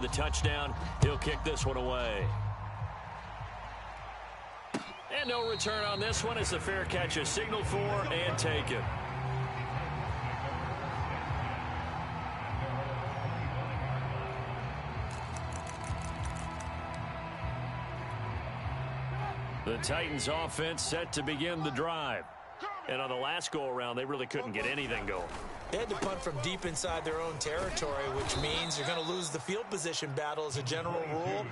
The touchdown, he'll kick this one away. And no return on this one as the fair catch is signaled for and taken. The Titans offense set to begin the drive. And on the last go-around, they really couldn't get anything going. They had to punt from deep inside their own territory, which means you're going to lose the field position battle as a general rule.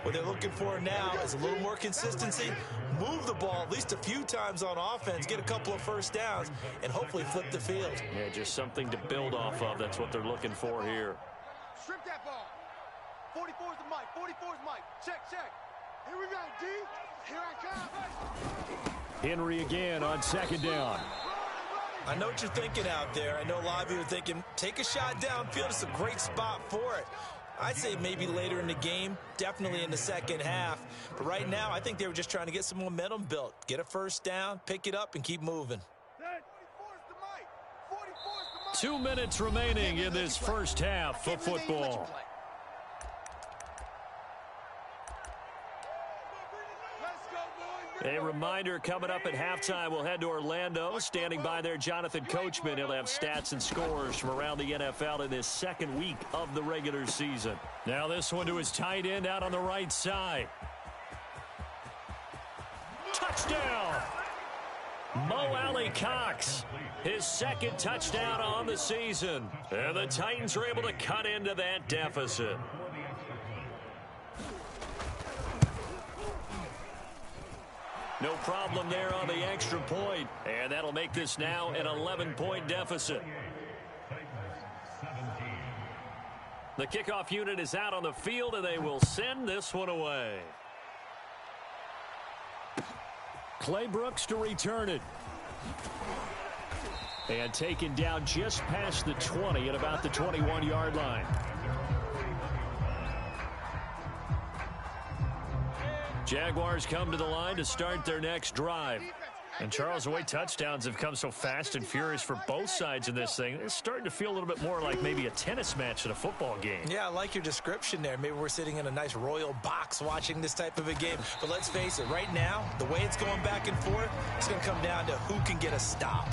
What they're looking for now is a little more consistency, move the ball at least a few times on offense, get a couple of first downs, and hopefully flip the field. Yeah, just something to build off of. That's what they're looking for here. Strip that ball. 44's the mic. 44's mic. Check, check. Here we go, D. Here I come. Henry again on second down. I know what you're thinking out there. I know a lot of you are thinking, take a shot downfield. It's a great spot for it. I'd say maybe later in the game, definitely in the second half. But right now, I think they were just trying to get some momentum built. Get a first down, pick it up, and keep moving. 2 minutes remaining in this first half of football. A reminder, coming up at halftime, we'll head to Orlando. Standing by there, Jonathan Coachman. He'll have stats and scores from around the NFL in this second week of the regular season. Now this one to his tight end out on the right side. Touchdown! Mo Alley-Cox, his second touchdown on the season. And the Titans are able to cut into that deficit. No problem there on the extra point. And that'll make this now an 11-point deficit. The kickoff unit is out on the field, and they will send this one away. Clay Brooks to return it. And taken down just past the 20 at about the 21-yard line. Jaguars come to the line to start their next drive. And Charles, the way touchdowns have come so fast and furious for both sides in this thing, it's starting to feel a little bit more like maybe a tennis match in a football game. Yeah, I like your description there. Maybe we're sitting in a nice royal box watching this type of a game. But let's face it, right now, the way it's going back and forth, it's going to come down to who can get a stop.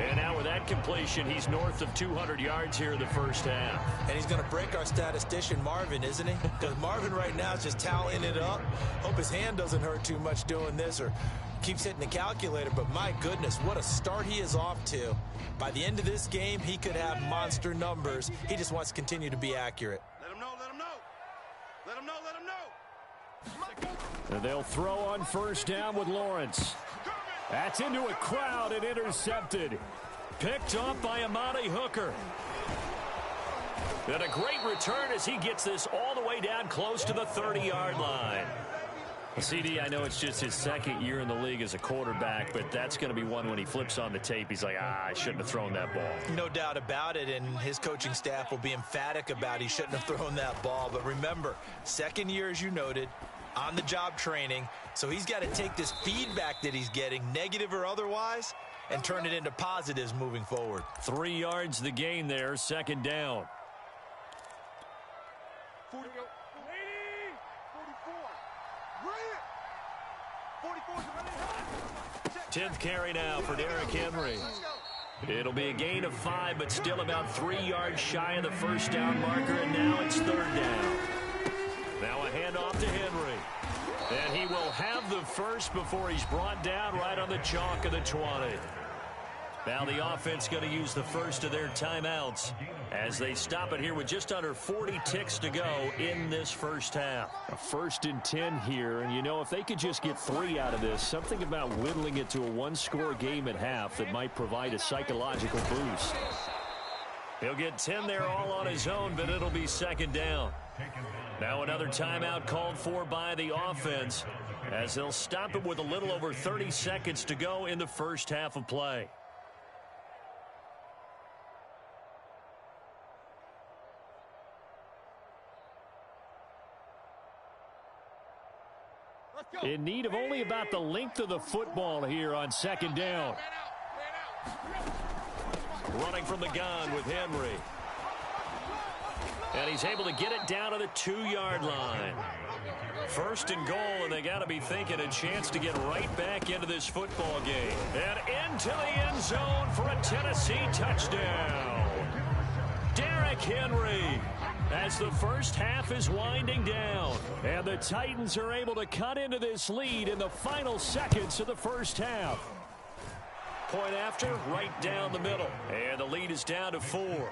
And now with that completion, he's north of 200 yards here in the first half. And he's going to break our statistician, Marvin, isn't he? Because Marvin right now is just tallying it up. Hope his hand doesn't hurt too much doing this or keeps hitting the calculator. But my goodness, what a start he is off to. By the end of this game, he could have monster numbers. He just wants to continue to be accurate. Let him know, let him know. Let him know, let him know. And they'll throw on first down with Lawrence. That's into a crowd and intercepted. Picked off by Amani Hooker. And a great return as he gets this all the way down close to the 30-yard line. CD, I know it's just his second year in the league as a quarterback, but that's going to be one when he flips on the tape. He's like, I shouldn't have thrown that ball. No doubt about it, and his coaching staff will be emphatic about he shouldn't have thrown that ball. But remember, second year, as you noted, on-the-job training, so he's got to take this feedback that he's getting, negative or otherwise, and turn it into positives moving forward. 3 yards the gain there, second down. 40, 44. 10th carry now for Derrick Henry. It'll be a gain of 5, but still about 3 yards shy of the first down marker, and now it's third down. Now a handoff to Henry. And he will have the first before he's brought down right on the chalk of the 20. Now the offense going to use the first of their timeouts as they stop it here with just under 40 ticks to go in this first half. A 1st and 10 here, and you know, if they could just get 3 out of this, something about whittling it to a one-score game at half that might provide a psychological boost. He'll get 10 there all on his own, but it'll be second down. Now another timeout called for by the offense as they'll stop it with a little over 30 seconds to go in the first half of play. In need of only about the length of the football here on second down. Running from the gun with Henry. And he's able to get it down to the 2-yard line. First and goal, and they got to be thinking a chance to get right back into this football game. And into the end zone for a Tennessee touchdown. Derrick Henry, as the first half is winding down. And the Titans are able to cut into this lead in the final seconds of the first half. Point after, right down the middle. And the lead is down to 4.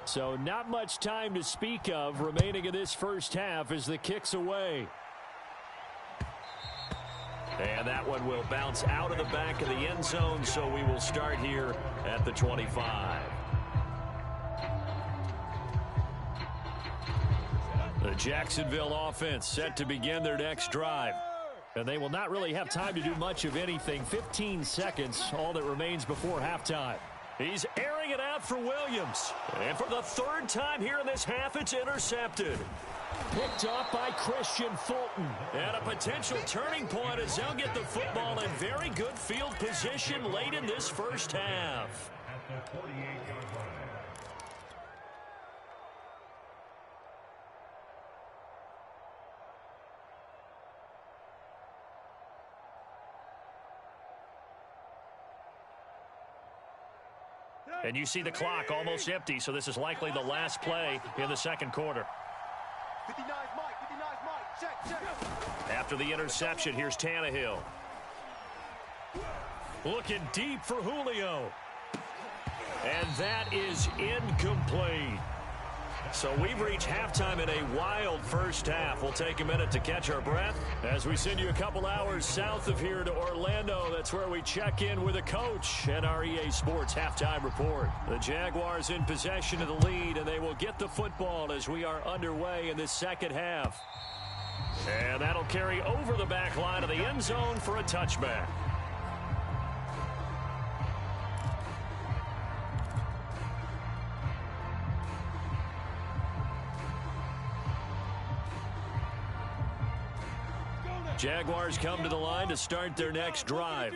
So not much time to speak of remaining in this first half as the kick's away. And that one will bounce out of the back of the end zone, so we will start here at the 25. The Jacksonville offense set to begin their next drive. And they will not really have time to do much of anything. 15 seconds, all that remains before halftime. He's airing it out for Williams. And for the third time here in this half, it's intercepted. Picked up by Christian Fulton. And a potential turning point as they'll get the football in very good field position late in this first half. And you see the clock almost empty, so this is likely the last play in the second quarter. 59's Mike, check. After the interception, here's Tannehill. Looking deep for Julio. And that is incomplete. So we've reached halftime in a wild first half. We'll take a minute to catch our breath as we send you a couple hours south of here to Orlando. That's where we check in with a coach and our EA Sports halftime report. The Jaguars in possession of the lead, and they will get the football as we are underway in this second half. And that'll carry over the back line of the end zone for a touchback. Jaguars come to the line to start their next drive.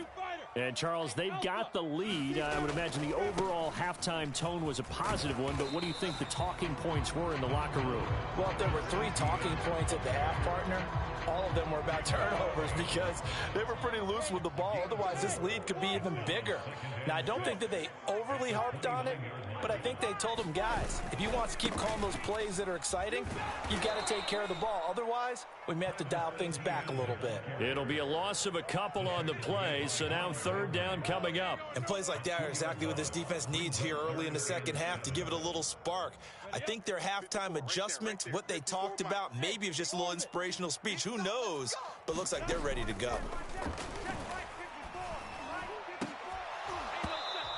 And, Charles, they've got the lead. I would imagine the overall halftime tone was a positive one, but what do you think the talking points were in the locker room? Well, if there were 3 talking points at the half, partner, all of them were about turnovers because they were pretty loose with the ball. Otherwise, this lead could be even bigger. Now, I don't think that they overly harped on it, but I think they told them, guys, if you want to keep calling those plays that are exciting, you've got to take care of the ball. Otherwise, we may have to dial things back a little bit. It'll be a loss of a couple on the play, so now third down coming up. And plays like that are exactly what this defense needs here early in the second half to give it a little spark. I think their halftime adjustment, what they talked about, maybe it was just a little inspirational speech. Who knows? But looks like they're ready to go.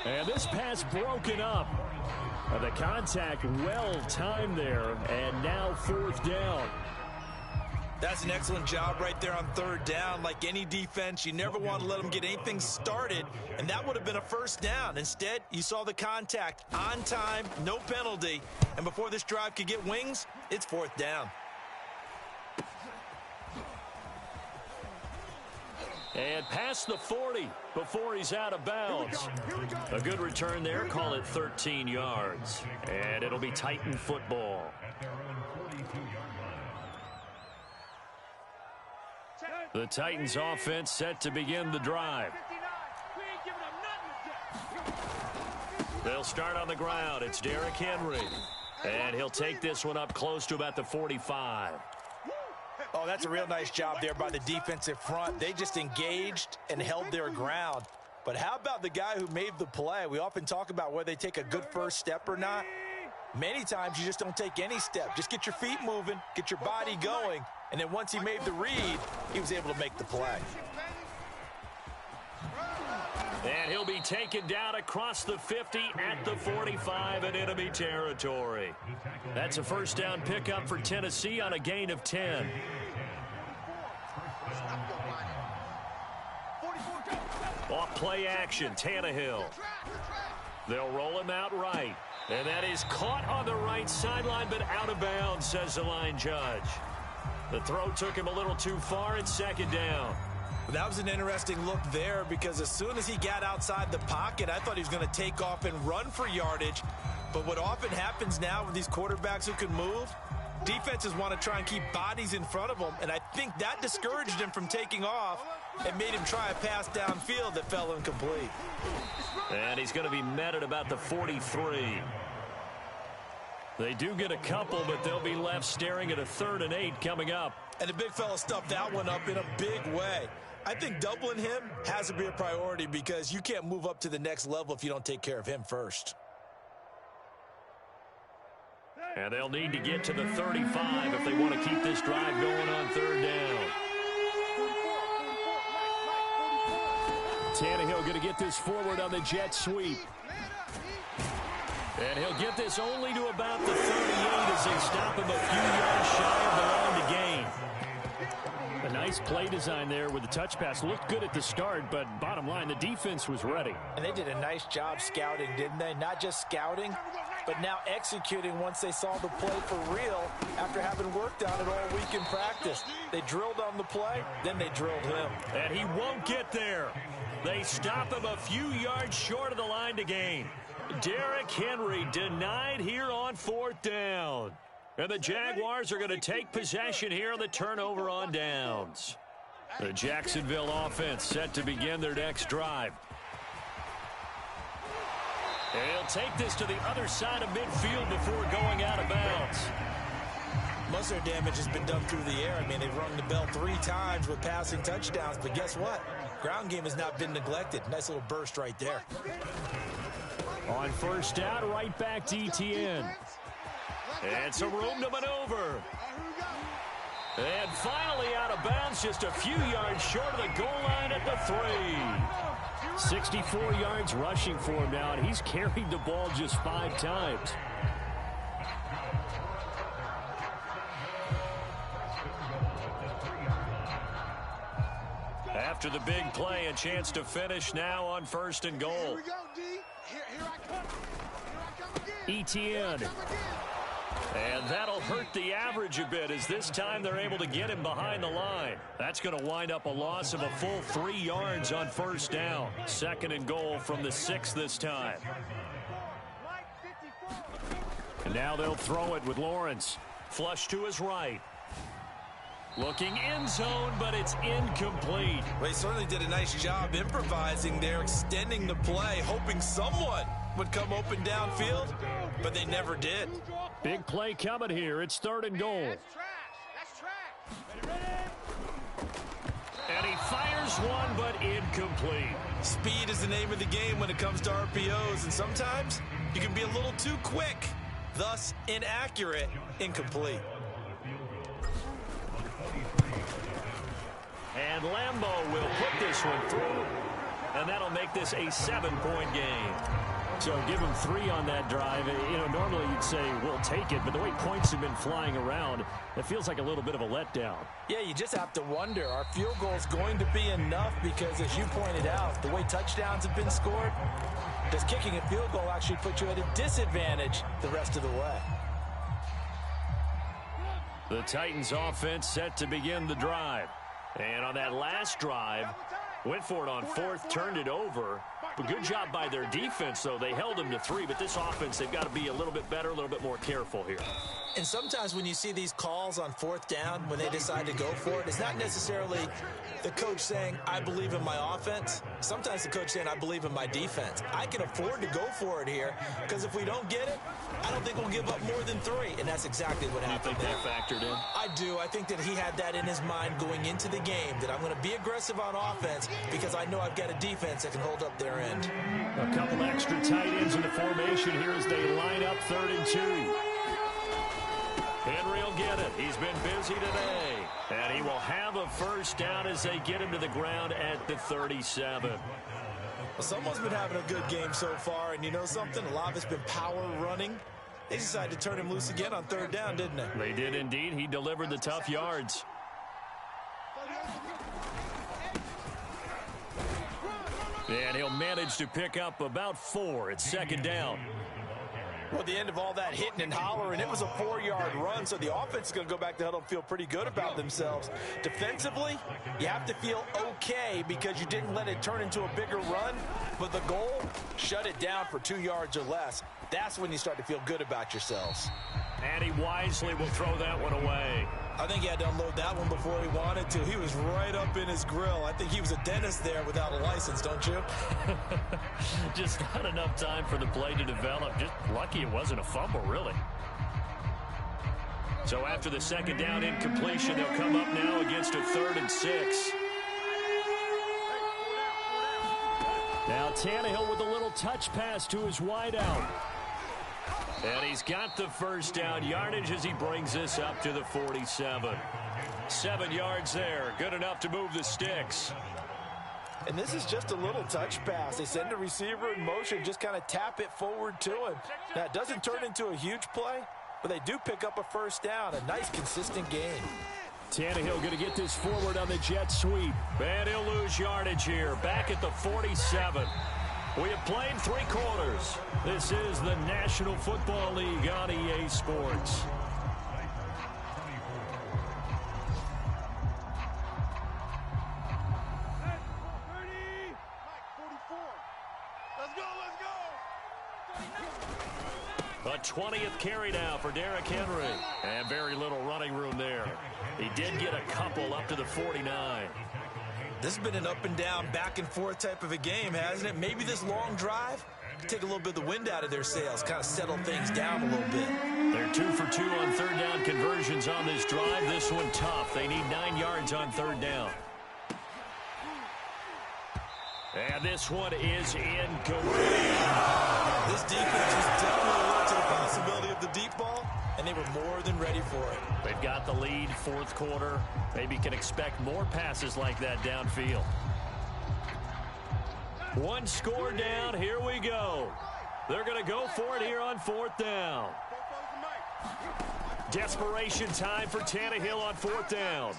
And this pass broken up. The contact well timed there, and now fourth down. That's an excellent job right there on third down. Like any defense, you never want to let them get anything started, and that would have been a first down. Instead, you saw the contact on time, no penalty, and before this drive could get wings, it's fourth down. And past the 40 before he's out of bounds. A good return there, call it 13 yards. And it'll be Titan football. The Titans offense set to begin the drive. They'll start on the ground. It's Derrick Henry. And he'll take this one up close to about the 45. Oh, that's a real nice job there by the defensive front. They just engaged and held their ground. But how about the guy who made the play? We often talk about whether they take a good first step or not. Many times you just don't take any step. Just get your feet moving, get your body going, and then once he made the read, he was able to make the play. And he'll be taken down across the 50 at the 45 in enemy territory. That's a first down pickup for Tennessee on a gain of 10. Off play action, Tannehill. They'll roll him out right. And that is caught on the right sideline, but out of bounds, says the line judge. The throw took him a little too far. It's second down. That was an interesting look there because as soon as he got outside the pocket, I thought he was going to take off and run for yardage. But what often happens now with these quarterbacks who can move, defenses want to try and keep bodies in front of them, and I think that discouraged him from taking off and made him try a pass downfield that fell incomplete. And he's going to be met at about the 43. They do get a couple, but they'll be left staring at a 3rd and 8 coming up. And the big fella stuffed that one up in a big way. I think doubling him has to be a priority because you can't move up to the next level if you don't take care of him first. And they'll need to get to the 35 if they want to keep this drive going on 3rd down. Tannehill going to get this forward on the jet sweep. And he'll get this only to about the 38 as they stop him a few yards shy of the line to gain. A nice play design there with the touch pass. Looked good at the start, but bottom line, the defense was ready. And they did a nice job scouting, didn't they? Not just scouting, but now executing once they saw the play for real after having worked on it all week in practice. They drilled on the play, then they drilled him. And he won't get there. They stop him a few yards short of the line to gain. Derrick Henry denied here on 4th down. And the Jaguars are going to take possession here on the turnover on downs. The Jacksonville offense set to begin their next drive. And he'll take this to the other side of midfield before going out of bounds. Most of their damage has been done through the air. I mean, they've rung the bell 3 times with passing touchdowns, but guess what? Ground game has not been neglected. Nice little burst right there. On 1st down, right back to ETN. And some room to maneuver. And finally out of bounds, just a few yards short of the goal line at the 3. 64 yards rushing for him now, and he's carried the ball just 5 times. After the big play, a chance to finish now on 1st and goal. Here we go, D. Here I come. Here I come again. ETN. And that'll hurt the average a bit as this time they're able to get him behind the line. That's going to wind up a loss of a full 3 yards on 1st down. 2nd and goal from the 6 this time. And now they'll throw it with Lawrence. Flush to his right. Looking end zone, but it's incomplete. Well, he certainly did a nice job improvising there, extending the play, hoping someone would come open downfield, but they never did. Big play coming here. It's 3rd and goal. That's trash. And he fires one, but incomplete. Speed is the name of the game when it comes to RPOs, and sometimes you can be a little too quick, thus inaccurate, incomplete. And Lambeau will put this one through, and that'll make this a 7-point game. So give him 3 on that drive. You know, normally you'd say, we'll take it, but the way points have been flying around, it feels like a little bit of a letdown. Yeah, you just have to wonder, are field goals going to be enough? Because as you pointed out, the way touchdowns have been scored, does kicking a field goal actually put you at a disadvantage the rest of the way? The Titans offense set to begin the drive. And on that last drive, went for it on 4th, turned it over. But good job by their defense, though. They held them to 3, but this offense, they've got to be a little bit better, a little bit more careful here. And sometimes when you see these calls on 4th down, when they decide to go for it, it's not necessarily the coach saying, I believe in my offense. Sometimes the coach saying, I believe in my defense. I can afford to go for it here, because if we don't get it, I don't think we'll give up more than 3. And that's exactly what happened. You think that factored in? I do. I think that he had that in his mind going into the game, that I'm going to be aggressive on offense because I know I've got a defense that can hold up their end. A couple extra tight ends in the formation here as they line up 3rd and 2. Henry will get it. He's been busy today. And he will have a 1st down as they get him to the ground at the 37. Well, someone's been having a good game so far, and you know something? A lot of it's been power running. They decided to turn him loose again on 3rd down, didn't they? They did indeed. He delivered the tough yards. And he'll manage to pick up about 4 at 2nd down. Well, the end of all that hitting and hollering, it was a 4-yard run, so the offense is going to go back to huddle and feel pretty good about themselves. Defensively, you have to feel okay because you didn't let it turn into a bigger run, but the goal, shut it down for 2 yards or less. That's when you start to feel good about yourselves. And he wisely will throw that one away. I think he had to unload that one before he wanted to. He was right up in his grill. I think he was a dentist there without a license, don't you? Just not enough time for the play to develop. Just lucky it wasn't a fumble, really. So after the second down incompletion, they'll come up now against a 3rd and 6. Now Tannehill with a little touch pass to his wideout. And he's got the first down yardage as he brings this up to the 47. 7 yards there. Good enough to move the sticks. And this is just a little touch pass. They send a receiver in motion, just kind of tap it forward to him. Now, it doesn't turn into a huge play, but they do pick up a first down. A nice, consistent game. Tannehill going to get this forward on the jet sweep. And he'll lose yardage here. Back at the 47. We have played 3 quarters. This is the National Football League on EA Sports. A 20th carry now for Derrick Henry. And very little running room there. He did get a couple up to the 49. This has been an up and down, back and forth type of a game, hasn't it? Maybe this long drive take a little bit of the wind out of their sails, kind of settle things down a little bit. They're 2 for 2 on 3rd down conversions on this drive. This one tough. They need 9 yards on 3rd down. And this one is incomplete. This defense was definitely alert to the possibility of the deep ball, and they were more than ready for it. They've got the lead, 4th quarter. Maybe can expect more passes like that downfield. 1 score down. Here we go. They're going to go for it here on 4th down. Desperation time for Tannehill on 4th down.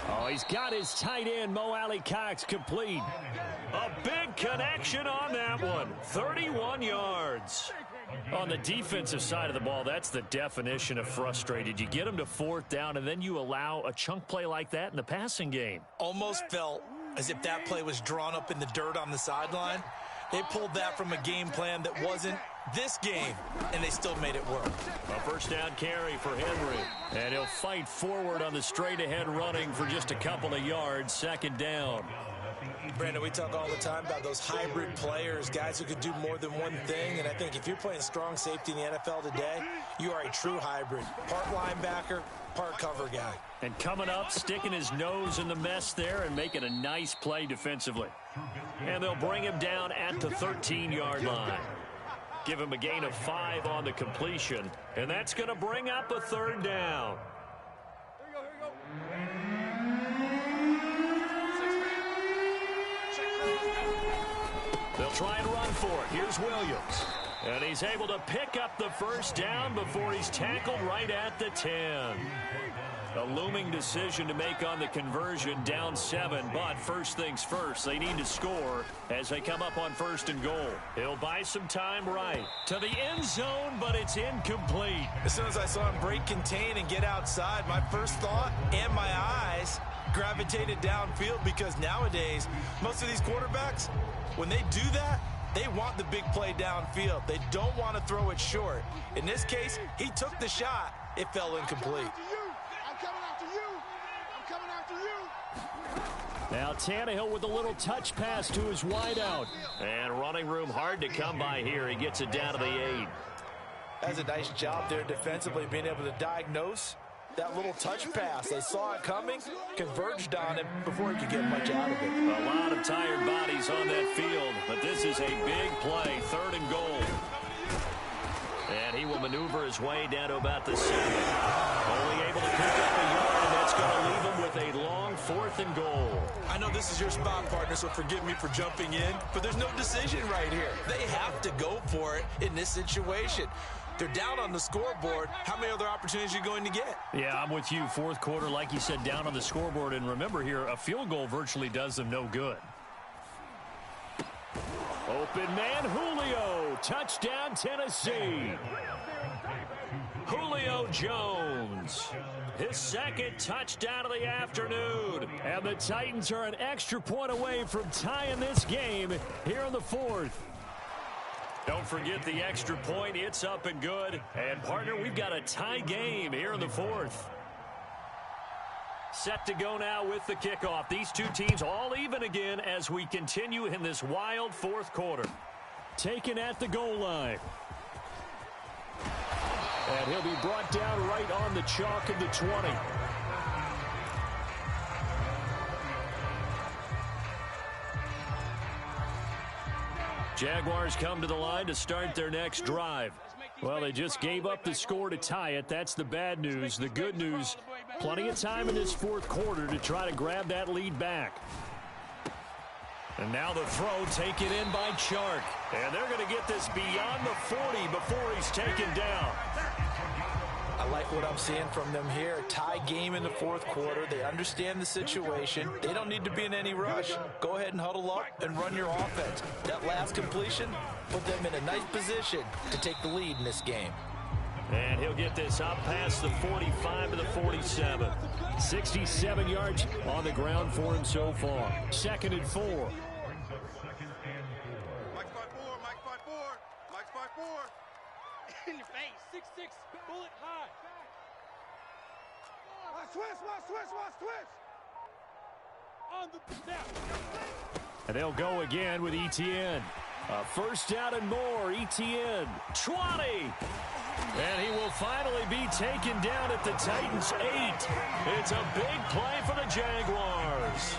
Oh, he's got his tight end, Mo Alley-Cox, complete. A big connection on that one. 31 yards. On the defensive side of the ball, that's the definition of frustrated. You get them to 4th down, and then you allow a chunk play like that in the passing game. Almost felt as if that play was drawn up in the dirt on the sideline. They pulled that from a game plan that wasn't this game, and they still made it work. A first down carry for Henry. And he'll fight forward on the straight-ahead running for just a couple of yards. 2nd down. Brandon, we talk all the time about those hybrid players, guys who can do more than one thing, and I think if you're playing strong safety in the NFL today, you are a true hybrid. Part linebacker, part cover guy. And coming up, sticking his nose in the mess there and making a nice play defensively. And they'll bring him down at the 13-yard line. Give him a gain of 5 on the completion, and that's going to bring up a 3rd down. They'll try and run for it. Here's Williams. And he's able to pick up the first down before he's tackled right at the 10. A looming decision to make on the conversion, down 7, but first things first, they need to score as they come up on 1st and goal. He'll buy some time right to the end zone, but it's incomplete. As soon as I saw him break contain and get outside, my first thought and my eyes gravitated downfield, because nowadays, most of these quarterbacks, when they do that, they want the big play downfield. They don't want to throw it short. In this case, he took the shot. It fell incomplete. Now Tannehill with a little touch pass to his wideout. And running room hard to come by here. He gets it down to the 8. That's a nice job there defensively, being able to diagnose that little touch pass. They saw it coming, converged on him before he could get much out of it. A lot of tired bodies on that field, but this is a big play, 3rd and goal. And he will maneuver his way down to about the 7. Only able to pick up a yard, and that's going to leave him with a long 4th and goal. I know this is your spot, partner, so forgive me for jumping in, but there's no decision right here. They have to go for it in this situation. They're down on the scoreboard. How many other opportunities are you going to get? Yeah, I'm with you. 4th quarter, like you said, down on the scoreboard. And remember here, a field goal virtually does them no good. Open man, Julio. Touchdown, Tennessee. Julio Jones. His second touchdown of the afternoon. And the Titans are an extra point away from tying this game here in the fourth. Don't forget the extra point. It's up and good. And, partner, we've got a tie game here in the fourth. Set to go now with the kickoff. These two teams all even again as we continue in this wild fourth quarter. Taken at the goal line. And he'll be brought down right on the chalk of the 20. Jaguars come to the line to start their next drive. Well, they just gave up the score to tie it. That's the bad news. The good news, plenty of time in this fourth quarter to try to grab that lead back. And now the throw taken in by Chark. And they're going to get this beyond the 40 before he's taken down. I like what I'm seeing from them here. Tie game in the fourth quarter. They understand the situation. They don't need to be in any rush. Go ahead and huddle up and run your offense. That last completion put them in a nice position to take the lead in this game. And he'll get this up past the 45 to the 47. 67 yards on the ground for him so far. 2nd and 4. Mike's 5-4, Mike's 5-4, Mike's 5-4. In your face, 6'6", bullet high. Watch twist. On the snap. And they'll go again with Etienne. A first down and more. Etienne, 20. And he will finally be taken down at the Titans' 8. It's a big play for the Jaguars.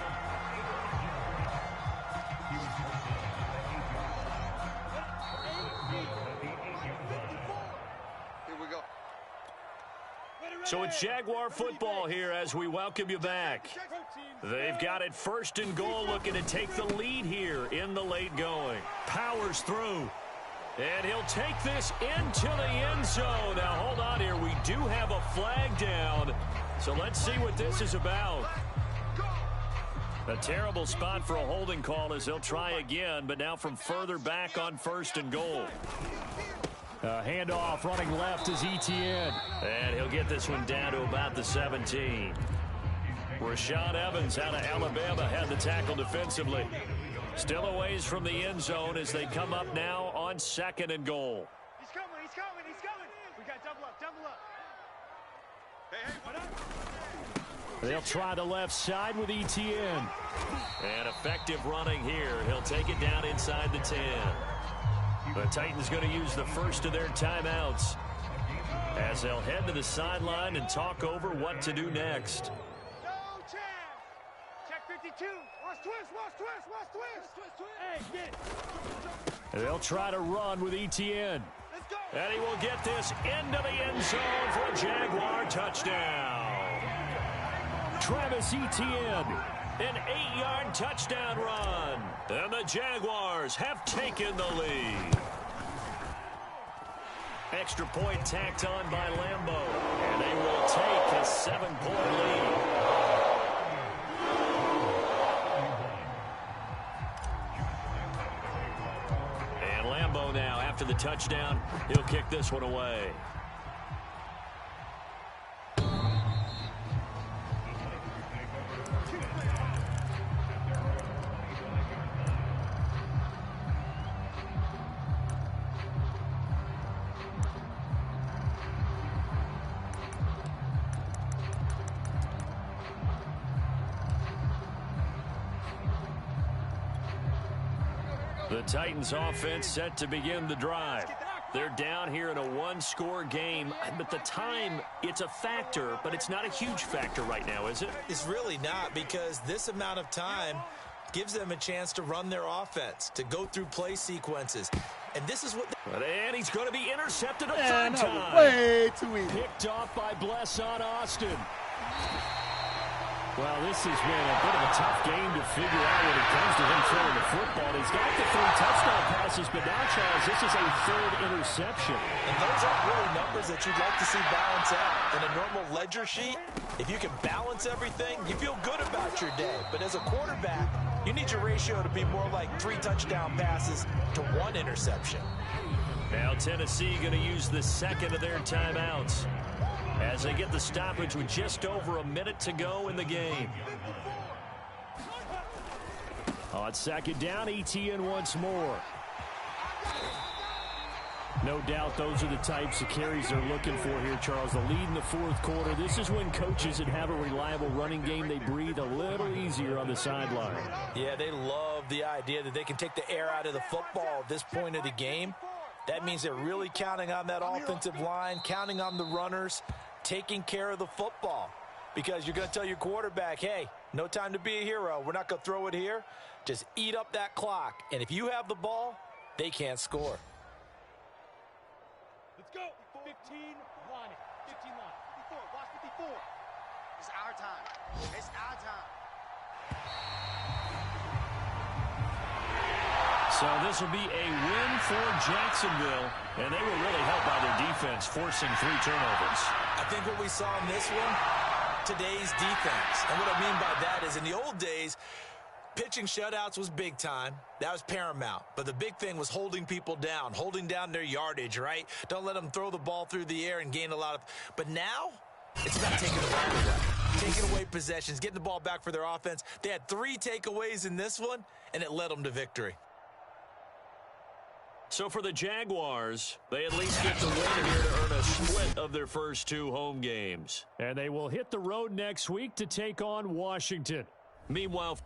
So it's Jaguar football here as we welcome you back. They've got it 1st and goal, looking to take the lead here in the late going. Powers through. And he'll take this into the end zone. Now, hold on here. We do have a flag down. So let's see what this is about. A terrible spot for a holding call as they'll try again, but now from further back on 1st and goal. Handoff running left is Etienne. And he'll get this one down to about the 17. Rashaan Evans out of Alabama had the tackle defensively. Still a ways from the end zone as they come up now on 2nd and goal. He's coming. We got double up. Hey, what up? They'll try the left side with Etienne. And effective running here. He'll take it down inside the 10. The Titans going to use the first of their timeouts as they'll head to the sideline and talk over what to do next. No chance. Check 52. Watch twist. Hey, get it. They'll try to run with Etienne. Let's go. And he will get this into the end zone for a Jaguar touchdown. Travis Etienne, an 8-yard touchdown run. And the Jaguars have taken the lead. Extra point tacked on by Lambeau. And they will take a 7-point lead. And Lambeau now, after the touchdown, he'll kick this one away. The Titans offense set to begin the drive. They're down here in a one-score game, but the time, it's a factor, but it's not a huge factor right now, is it? It's really not, because this amount of time gives them a chance to run their offense, to go through play sequences. And this is what... And he's going to be intercepted a third time. Way too easy. Picked off by Blesson Austin. Well, this has been a bit of a tough game to figure out when it comes to him throwing the football. He's got the 3 touchdown passes, but now, Charles, this is a 3rd interception. And those aren't really numbers that you'd like to see balance out. In a normal ledger sheet, if you can balance everything, you feel good about your day. But as a quarterback, You need your ratio to be more like 3 touchdown passes to 1 interception. Now Tennessee going to use the second of their timeouts as they get the stoppage with just over a minute to go in the game. On second down, ETN once more. No doubt those are the types of carries they're looking for here, Charles. The lead in the fourth quarter. This is when coaches that have a reliable running game, they breathe a little easier on the sideline. Yeah, they love the idea that they can take the air out of the football at this point of the game. That means they're really counting on that offensive line, counting on the runners, taking care of the football. Because you're going to tell your quarterback, hey, no time to be a hero. We're not going to throw it here. Just eat up that clock. And if you have the ball, they can't score. Let's go. 15 line. 15 line. 54. Watch 54. It's our time. It's our time. So this will be a win for Jacksonville, and they were really helped by their defense, forcing 3 turnovers. I think what we saw in this one, today's defense. And what I mean by that is in the old days, pitching shutouts was big time. That was paramount. But the big thing was holding people down, holding down their yardage, right? Don't let them throw the ball through the air and gain a lot of... But now, it's about taking the ball away. Taking away possessions, getting the ball back for their offense. They had 3 takeaways in this one, and it led them to victory. So for the Jaguars, they at least get the win here to earn a split of their first 2 home games. And they will hit the road next week to take on Washington. Meanwhile...